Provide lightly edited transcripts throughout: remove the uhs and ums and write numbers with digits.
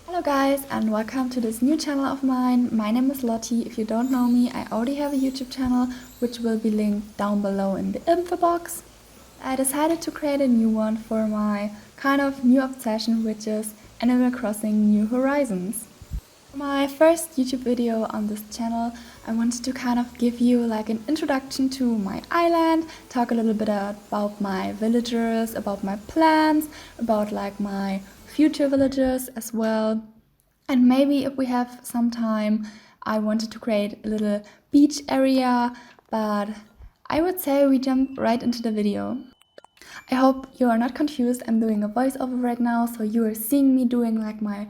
Hello guys and welcome to this new channel of mine. My name is Lotti. If you don't know me, I already have a YouTube channel which will be linked down below in the info box. I decided to create a new one for my kind of new obsession, which is Animal Crossing New Horizons. For my first YouTube video on this channel, I wanted to kind of give you like an introduction to my island, talk a little bit about my villagers, about my plans, about like my future villagers as well. And maybe if we have some time, I wanted to create a little beach area, but I would say we jump right into the video. I hope you are not confused. I'm doing a voiceover right now, so you are seeing me doing like my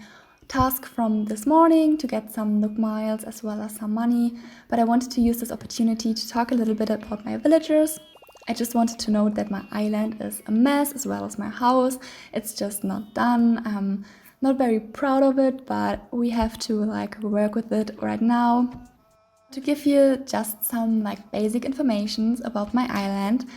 task from this morning to get some Nook miles as well as some money, but I wanted to use this opportunity to talk a little bit about my villagers. I just wanted to note that my island is a mess as well as my house. It's just not done. I'm not very proud of it, but we have to like work with it right now. To give you just some like basic information about my island.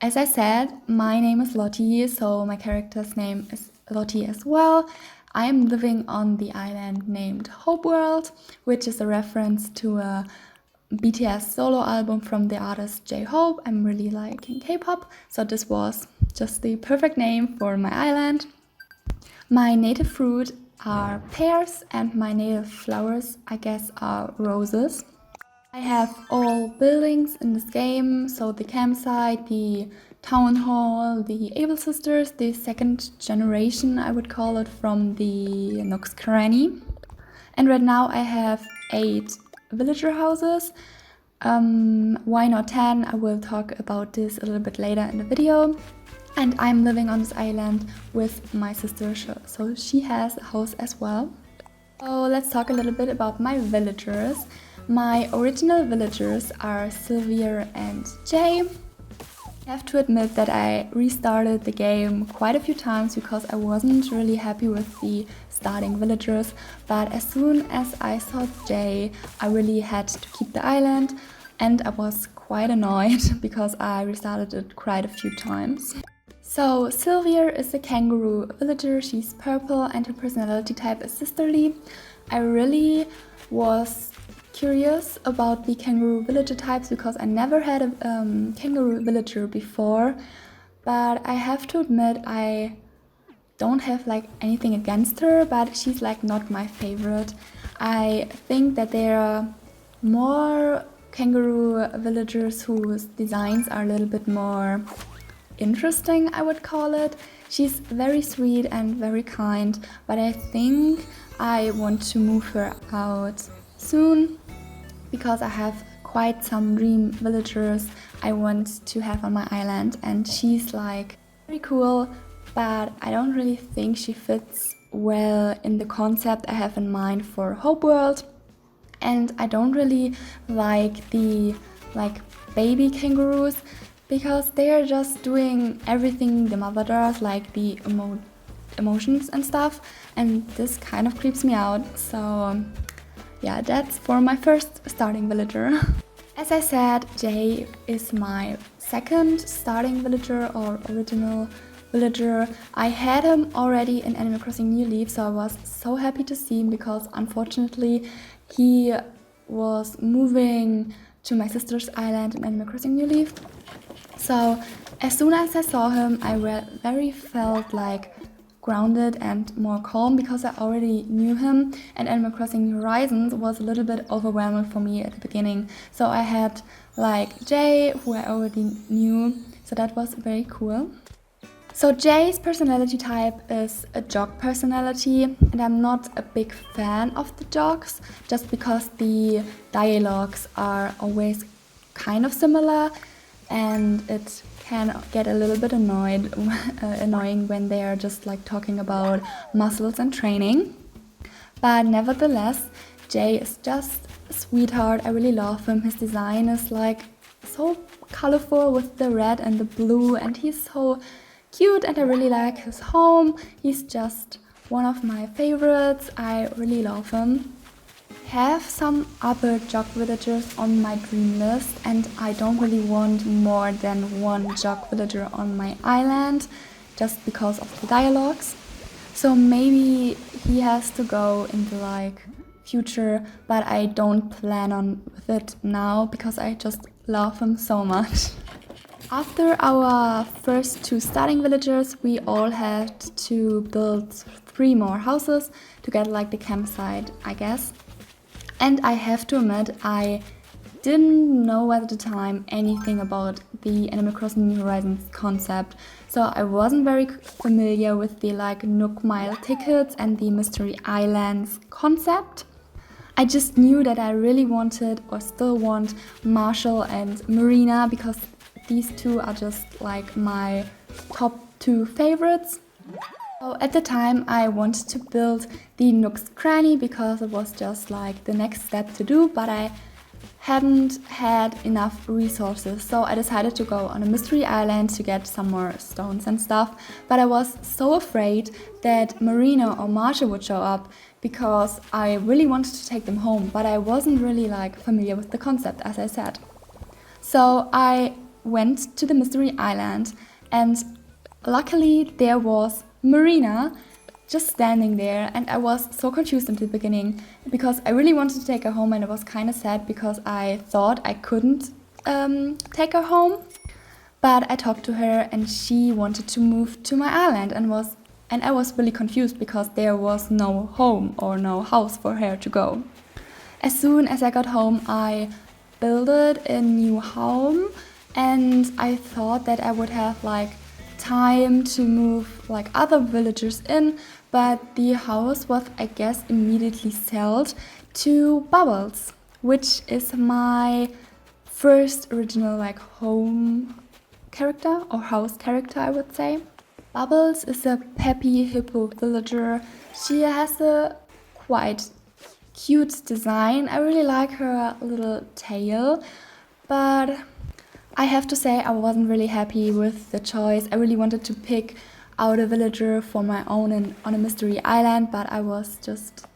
As I said, my name is Lotti, so my character's name is Lotti as well. I am living on the island named Hope World, which is a reference to a BTS solo album from the artist J-Hope. I'm really liking K-pop, so this was just the perfect name for my island. My native fruit are pears and my native flowers, I guess, are roses. I have all buildings in this game, so the campsite, the town hall, the Able Sisters, the second generation, I would call it, from the Nook's Cranny. And right now I have 8 villager houses. Why not 10? I will talk about this a little bit later in the video. And I'm living on this island with my sister, so she has a house as well. So let's talk a little bit about my villagers. My original villagers are Sylvia and Jay. I have to admit that I restarted the game quite a few times because I wasn't really happy with the starting villagers, but as soon as I saw Jay, I really had to keep the island, and I was quite annoyed because I restarted it quite a few times. So Sylvia is a kangaroo villager. She's purple and her personality type is sisterly. I really was curious about the kangaroo villager types because I never had a kangaroo villager before, but I have to admit I don't have like anything against her, but she's like not my favorite. I think that there are more kangaroo villagers whose designs are a little bit more interesting, I would call it. She's very sweet and very kind, but I think I want to move her out soon because I have quite some dream villagers I want to have on my island, and she's like very cool, but I don't really think she fits well in the concept I have in mind for Hope World. And I don't really like the baby kangaroos because they are just doing everything the mother does, like the emotions and stuff, and this kind of creeps me out. So yeah, that's for my first starting villager. As I said, Jay is my second starting villager or original villager. I had him already in Animal Crossing New Leaf, so I was so happy to see him because unfortunately he was moving to my sister's island in Animal Crossing New Leaf. So as soon as I saw him, I very felt like grounded and more calm because I already knew him, and Animal Crossing New Horizons was a little bit overwhelming for me at the beginning. So I had like Jay, who I already knew, so that was very cool. So Jay's personality type is a jog personality, and I'm not a big fan of the jogs just because the dialogues are always kind of similar, and it can get a little bit annoying when they are just like talking about muscles and training. But nevertheless, Jay is just a sweetheart. I really love him. His design is like so colorful with the red and the blue, and he's so cute, and I really like his home. He's just one of my favorites. I really love him. Have some other jog villagers on my dream list, and I don't really want more than one jog villager on my island just because of the dialogues. So maybe he has to go in the like future, but I don't plan on with it now because I just love him so much. After our first 2 starting villagers, we all had to build 3 more houses to get like the campsite, I guess. And I have to admit, I didn't know at the time anything about the Animal Crossing New Horizons concept, so I wasn't very familiar with the like Nook Mile tickets and the Mystery Islands concept. I just knew that I really wanted or still want Marshall and Marina because these 2 are just like my top 2 favorites. So at the time I wanted to build the Nook's Cranny because it was just like the next step to do, but I hadn't had enough resources, so I decided to go on a mystery island to get some more stones and stuff. But I was so afraid that Marina or Marsha would show up because I really wanted to take them home, but I wasn't really like familiar with the concept, as I said. So I went to the mystery island, and luckily there was Marina just standing there, and I was so confused in the beginning because I really wanted to take her home, and it was kind of sad because I thought I couldn't take her home. But I talked to her and she wanted to move to my island, and I was really confused because there was no home or no house for her to go. As soon as I got home, I built a new home, and I thought that I would have like time to move like other villagers in, but the house was, I guess, immediately sold to Bubbles, which is my first original like home character or house character, I would say. Bubbles is a peppy hippo villager. She has a quite cute design. I really like her little tail, but I have to say I wasn't really happy with the choice. I really wanted to pick out a villager for my own on a mystery island, but I was just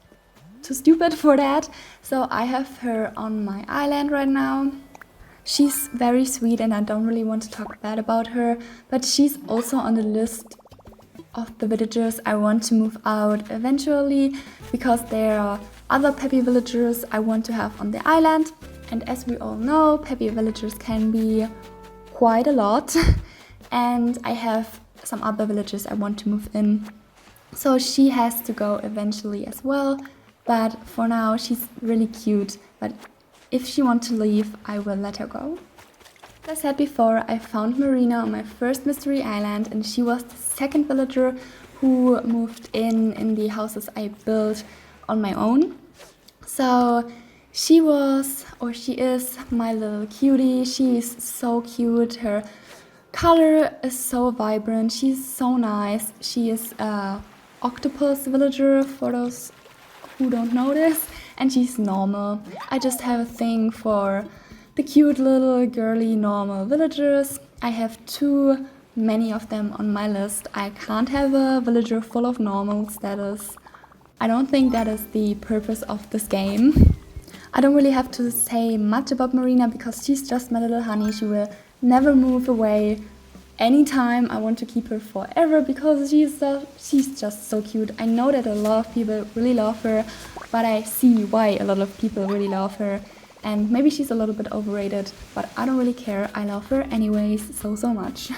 too stupid for that. So I have her on my island right now. She's very sweet and I don't really want to talk bad about her, but she's also on the list of the villagers I want to move out eventually because there are other peppy villagers I want to have on the island. And as we all know, peppy villagers can be quite a lot. And I have some other villagers I want to move in. So she has to go eventually as well. But for now, she's really cute. But if she wants to leave, I will let her go. As I said before, I found Marina on my first mystery island, and she was the second villager who moved in the houses I built on my own. So she was, or she is, my little cutie. She is so cute. Her color is so vibrant. She's so nice. She is a octopus villager for those who don't know this, and she's normal. I just have a thing for the cute little girly normal villagers. I have too many of them on my list. I can't have a villager full of normals. I don't think that is the purpose of this game. I don't really have to say much about Marina because she's just my little honey. She will never move away anytime. I want to keep her forever because she's just so cute. I know that a lot of people really love her, but I see why a lot of people really love her. And maybe she's a little bit overrated, but I don't really care. I love her anyways so much.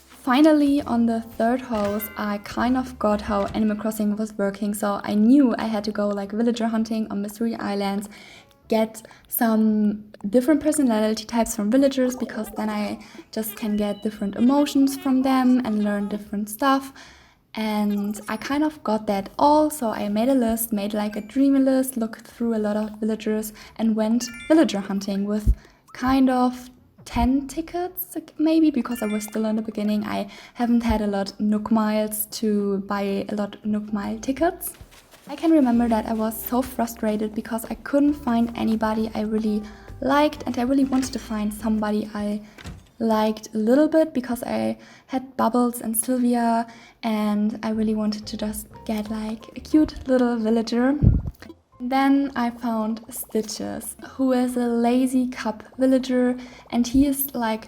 Finally, on the third house, I kind of got how Animal Crossing was working, so I knew I had to go like villager hunting on mystery islands, get some different personality types from villagers, because then I just can get different emotions from them and learn different stuff. And I kind of got that all, so I made a list, made like a dreamy list, looked through a lot of villagers and went villager hunting with kind of 10 tickets maybe, because I was still in the beginning. I haven't had a lot Nook Miles to buy a lot Nook Mile tickets. I can remember that I was so frustrated because I couldn't find anybody I really liked, and I really wanted to find somebody I liked a little bit because I had Bubbles and Sylvia, and I really wanted to just get like a cute little villager. Then I found Stitches, who is a lazy cup villager, and he is like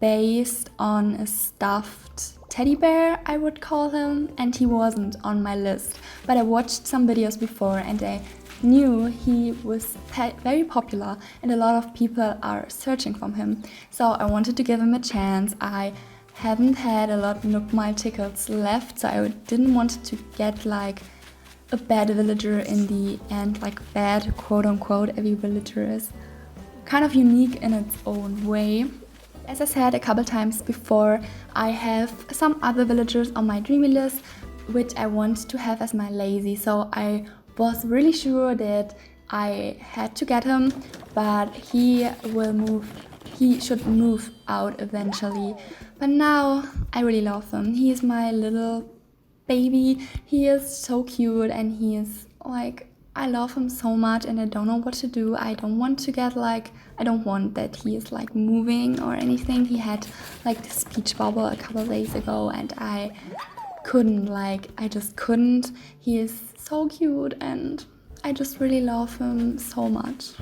based on a stuffed teddy bear, I would call him, and he wasn't on my list. But I watched some videos before and I knew he was very popular and a lot of people are searching for him. So I wanted to give him a chance. I haven't had a lot of Nook Mile tickets left, so I didn't want to get like a bad villager in the end, like bad, quote unquote. Every villager is kind of unique in its own way. As I said a couple times before, I have some other villagers on my dreamy list which I want to have as my lazy, so I was really sure that I had to get him, but he should move out eventually. But now I really love him. He is my little baby. He is so cute and he is like, I love him so much and I don't know what to do. I don't want that he is like moving or anything. He had like this speech bubble a couple days ago and I just couldn't. He is so cute and I just really love him so much.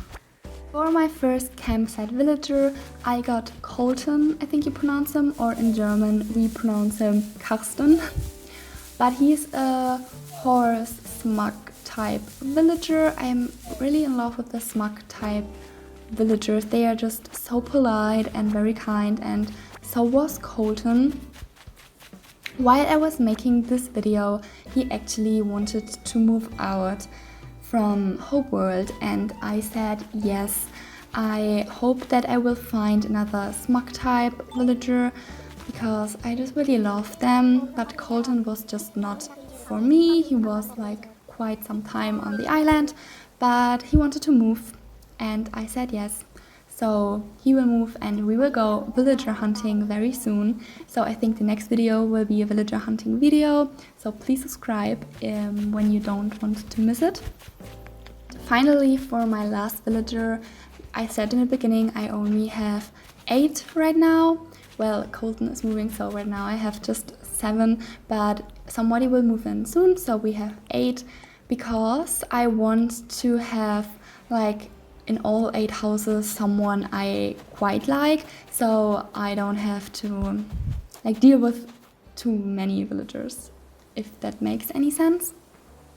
For my first campsite villager, I got Colton, I think you pronounce him, or in German we pronounce him Karsten. But he's a horse smug type villager. I am really in love with the smug type villagers. They are just so polite and very kind, and so was Colton. While I was making this video, he actually wanted to move out from Hope World and I said yes. I hope that I will find another smug type villager because I just really love them, but Colton was just not for me. He was like quite some time on the island, but he wanted to move and I said yes. So he will move and we will go villager hunting very soon. So I think the next video will be a villager hunting video. So please subscribe when you don't want to miss it. Finally, for my last villager, I said in the beginning I only have 8 right now. Well, Colton is moving, so right now I have just 7, but somebody will move in soon, so we have 8 because I want to have like in all 8 houses someone I quite like, so I don't have to like deal with too many villagers, if that makes any sense.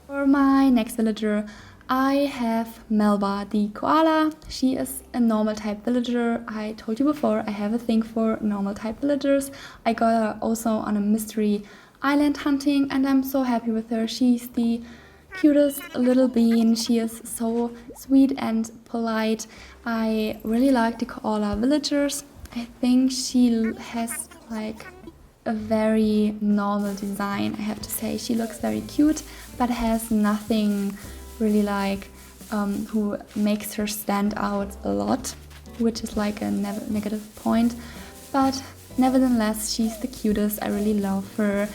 For my next villager, I have Melva, the koala. She is a normal type villager. I told you before, I have a thing for normal type villagers. I got her also on a mystery island hunting and I'm so happy with her. She's the cutest little bean. She is so sweet and polite. I really like the koala villagers. I think she has like a very normal design, I have to say. She looks very cute but has nothing really like who makes her stand out a lot, which is like a negative point, but nevertheless she's the cutest. I really love her.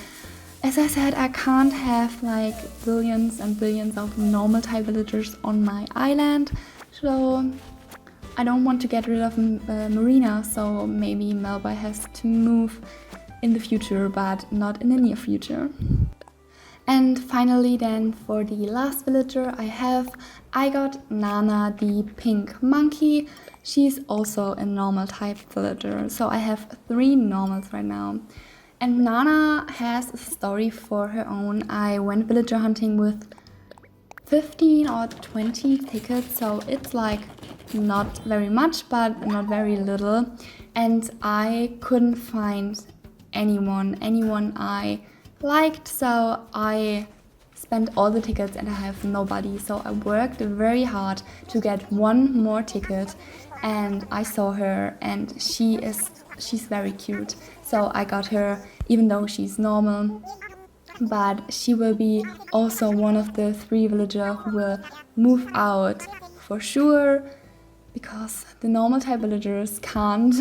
As I said, I can't have like billions and billions of normal type villagers on my island, so I don't want to get rid of Marina, so maybe Melba has to move in the future, but not in the near future. And finally then, for the last villager I got Nana, the pink monkey. She's also a normal type villager, so I have 3 normals right now. And Nana has a story for her own. I went villager hunting with 15 or 20 tickets, so it's like not very much but not very little, and I couldn't find anyone I liked, so I spent all the tickets and I have nobody. So I worked very hard to get 1 more ticket and I saw her and she's very cute, so I got her even though she's normal. But she will be also one of the 3 villagers who will move out for sure, because the normal type villagers can't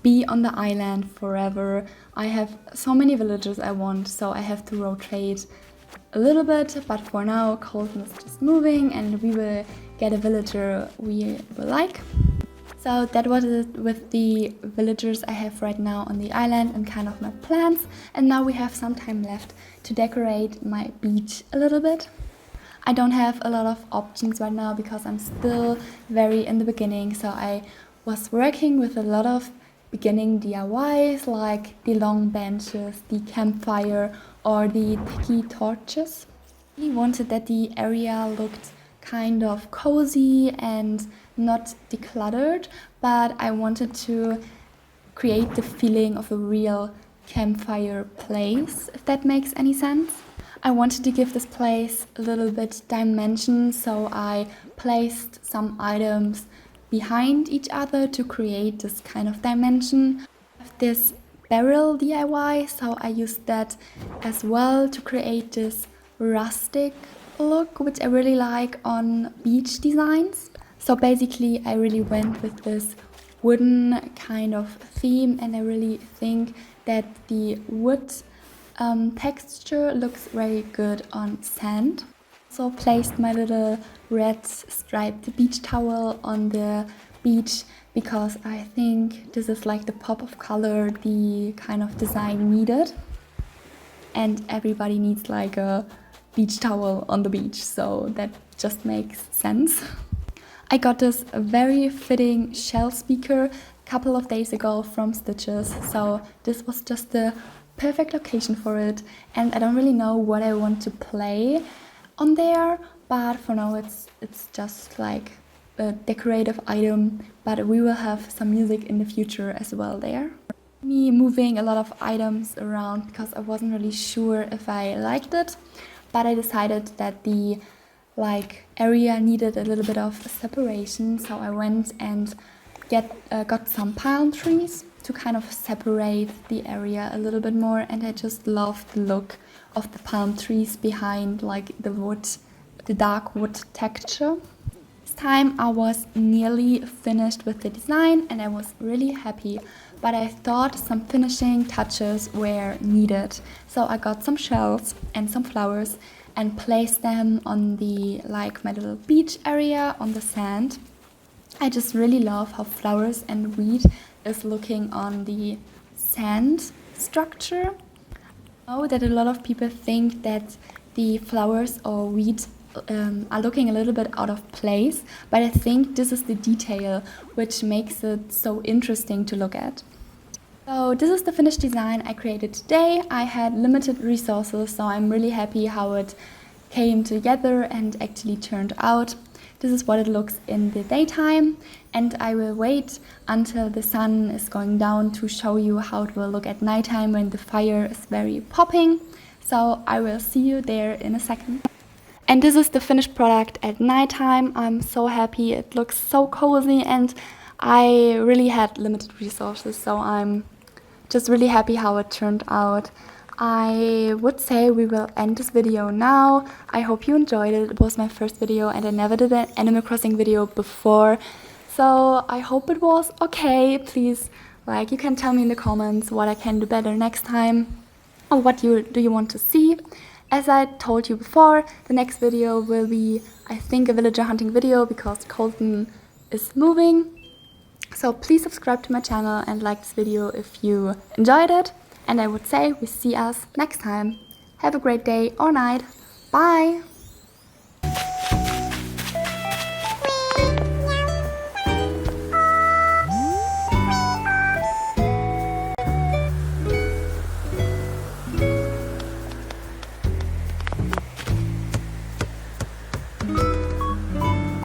be on the island forever. I have so many villagers I want, so I have to rotate a little bit, but for now Colton is just moving and we will get a villager we will like. So that was it with the villagers I have right now on the island and kind of my plans. And now we have some time left to decorate my beach a little bit. I don't have a lot of options right now because I'm still very in the beginning, so I was working with a lot of beginning DIYs like the long benches, the campfire or the tiki torches. I wanted that the area looked kind of cozy and not decluttered, but I wanted to create the feeling of a real campfire place, if that makes any sense. I wanted to give this place a little bit dimension, so I placed some items behind each other to create this kind of dimension. I have this barrel DIY, so I used that as well to create this rustic look, which I really like on beach designs. So basically I really went with this wooden kind of theme, and I really think that the wood texture looks very good on sand. So placed my little red striped beach towel on the beach because I think this is like the pop of color the kind of design needed, and everybody needs like a beach towel on the beach, so that just makes sense. I got this very fitting shell speaker a couple of days ago from Stitches, so this was just the perfect location for it, and I don't really know what I want to play on there, but for now it's just like a decorative item, but we will have some music in the future as well there. Me moving a lot of items around because I wasn't really sure if I liked it, but I decided that the area needed a little bit of separation, so I went and got some palm trees to kind of separate the area a little bit more, and I just love the look of the palm trees behind like the wood, the dark wood texture. This time I was nearly finished with the design and I was really happy, but I thought some finishing touches were needed. So I got some shells and some flowers and placed them on the my little beach area on the sand. I just really love how flowers and wheat is looking on the sand structure. I know that a lot of people think that the flowers or wheat are looking a little bit out of place, but I think this is the detail which makes it so interesting to look at. So this is the finished design I created today. I had limited resources, so I'm really happy how it came together and actually turned out. This is what it looks in the daytime, and I will wait until the sun is going down to show you how it will look at nighttime when the fire is very popping. So I will see you there in a second. And this is the finished product at nighttime. I'm so happy, it looks so cozy, and I really had limited resources, so I'm just really happy how it turned out. I would say we will end this video now. I hope you enjoyed it. It was my first video and I never did an Animal Crossing video before, so I hope it was okay. Please, you can tell me in the comments what I can do better next time or what do you want to see. As I told you before, the next video will be, I think, a villager hunting video because Colton is moving. So please subscribe to my channel and like this video if you enjoyed it. And I would say we see us next time. Have a great day or night. Bye!